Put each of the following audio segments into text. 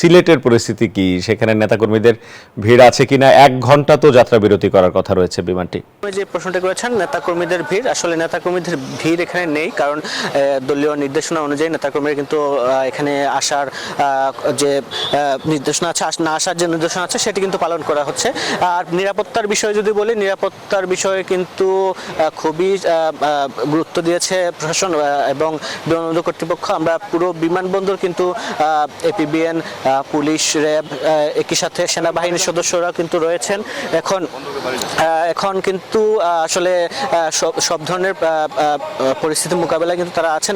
সিলেটের পরিস্থিতি কি, সেখানে নেতাকর্মীদের ভিড় আছে কিনা? 1 ঘন্টা তো যাত্রা বিরতি করার কথা রয়েছে বিমানটি। যে প্রশ্নটা করেছেন নেতাকর্মীদের ভিড়, আসলে নেতাকর্মীদের ভিড় এখানে নেই, কারণ দলীয় নির্দেশনা অনুযায়ী নেতাকর্মীরা কিন্তু এখানে আসার যে নির্দেশনা আছে, না আসার যে নির্দেশনা আছে সেটি কিন্তু পালন করা হচ্ছে। আর নিরাপত্তার বিষয়ে যদি বলি, নিরাপত্তার বিষয়ে কিন্তু খুবই গুরুত্ব দিয়েছে প্রশাসন এবং বিমানবন্দর কর্তৃপক্ষ। আমরা পুরো বিমানবন্দর কিন্তু এপিবিএন, পুলিশ, র্যাব, একই সাথে সেনাবাহিনীর সদস্যরা কিন্তু রয়েছেন। এখন কিন্তু আসলে সব ধরনের পরিস্থিতি মোকাবেলায় কিন্তু তারা আছেন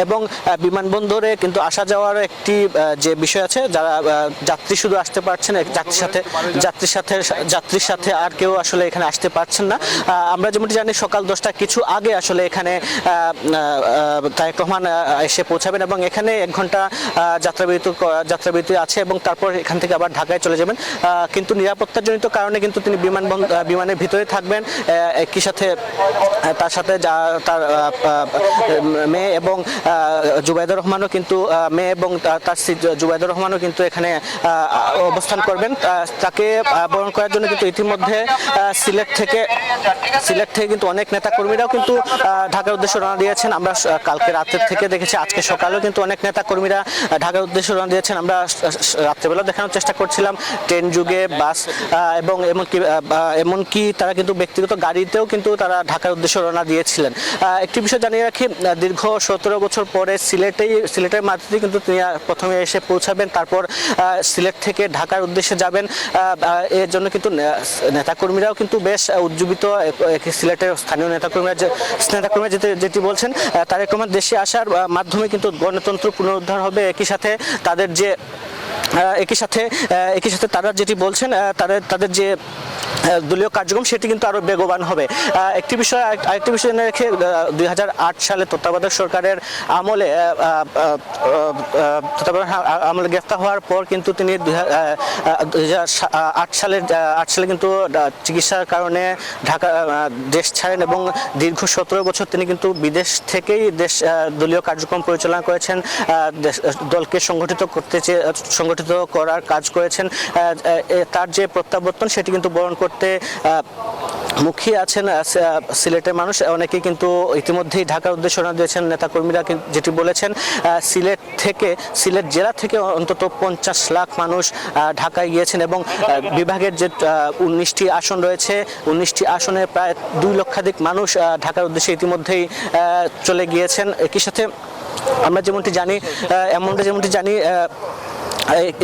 এবং বিমানবন্দরে কিন্তু আসা যাওয়ার একটি যে বিষয় আছে, যারা যাত্রী শুধু আসতে পারছেন, যাত্রীর সাথে আর কেউ আসলে এখানে আসতে পারছেন না। আমরা যেমনটি জানি সকাল 10টা কিছু আগে আসলে এখানে তারেক রহমান এসে পৌঁছাবেন এবং এখানে 1 ঘন্টা যাত্রাবিরতি আছে এবং তারপর এখান থেকে আবার ঢাকায় চলে যাবেন। কিন্তু নিরাপত্তাজনিত কারণে কিন্তু তিনি বিমানের ভিতরে থাকবেন। একই সাথে তার সাথে তার মেয়ে এবং জুবাইদুর রহমানও কিন্তু তার জুবাইদুর রহমানও কিন্তু এখানে অবস্থান করবেন। তাকে বরণ করার জন্য কিন্তু ইতিমধ্যে সিলেট থেকে কিন্তু অনেক নেতাকর্মীরাও কিন্তু ঢাকার উদ্দেশ্যে রওনা দিয়েছেন। আমরা কালকে রাতের থেকে দেখেছি, আজকে সকালেও কিন্তু অনেক নেতাকর্মীরা ঢাকার উদ্দেশ্যে রওনা দিয়েছেন। আমরা রাত্রেবেলা দেখানোর চেষ্টা করছিলাম ট্রেন যুগে, বাস এবং এমনকি তারা কিন্তু ব্যক্তিগত গাড়িতেও কিন্তু তারা ঢাকার উদ্দেশ্যে রওনা দিয়েছিলেন। একটি বিষয় জানিয়ে রাখি, দীর্ঘ 17 বছর পরে সিলেটের মাটিতে কিন্তু তিনি প্রথমে এসে পৌঁছাবেন, তারপর সিলেট থেকে ঢাকার উদ্দেশ্যে যাবেন। এর জন্য কিন্তু নেতাকর্মীরাও কিন্তু বেশ উজ্জীবিত। সিলেটের স্থানীয় নেতাকর্মীরা যেটি বলছেন, তারেক রহমান দেশে আসার মাধ্যমে কিন্তু গণতন্ত্র পুনরুদ্ধার হবে। একই সাথে তারা যেটি বলছেন, তাদের যে দলীয় কার্যক্রম সেটি কিন্তু আরো বেগবান হবে। আরেকটি বিষয় রেখে 2008 সালে তত্ত্বাবধায়ক সরকারের আমলে গ্রেফতার হওয়ার পর কিন্তু তিনি 2008 সালে কিন্তু চিকিৎসার কারণে দেশ ছাড়েন এবং দীর্ঘ 17 বছর তিনি কিন্তু বিদেশ থেকেই দলীয় কার্যক্রম পরিচালনা করেছেন, দলকে সংগঠিত করার কাজ করেছেন। তার যে প্রত্যাবর্তন সেটি কিন্তু বরণ করতে মুখিয়ে আছেন সিলেটের মানুষ। অনেকেই কিন্তু ইতিমধ্যেই ঢাকার উদ্দেশ্যে রওনা দিয়েছেন। নেতাকর্মীরা যেটি বলেছেন, সিলেট জেলা থেকে অন্তত 50 লাখ মানুষ ঢাকায় গিয়েছেন এবং বিভাগের যে 19টি আসন রয়েছে, 19টি আসনে প্রায় 2 লক্ষাধিক মানুষ ঢাকার উদ্দেশ্যে ইতিমধ্যেই চলে গিয়েছেন। একই সাথে আমরা যেমনটি জানি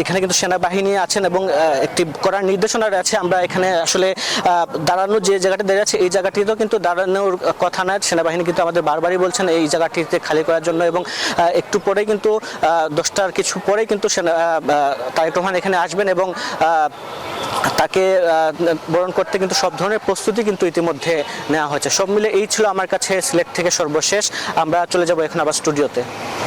এখানে কিন্তু সেনাবাহিনী আছেন এবং একটি করার নির্দেশনা আছে। আমরা এখানে আসলে দাঁড়ানো যে জায়গাটি দাঁড়িয়ে আছে, এই জায়গাটিতেও কিন্তু দাঁড়ানোর কথা নয়। সেনাবাহিনী কিন্তু আমাদের বারবারই বলছেন এই জায়গাটিতে খালি করার জন্য এবং একটু পরে কিন্তু 10টার কিছু পরেই কিন্তু তারেক রহমান এখানে আসবেন এবং তাকে বরণ করতে কিন্তু সব ধরনের প্রস্তুতি কিন্তু ইতিমধ্যে নেওয়া হয়েছে। সব মিলে এই ছিল আমার কাছে সিলেট থেকে সর্বশেষ। আমরা চলে যাব এখন আবার স্টুডিওতে।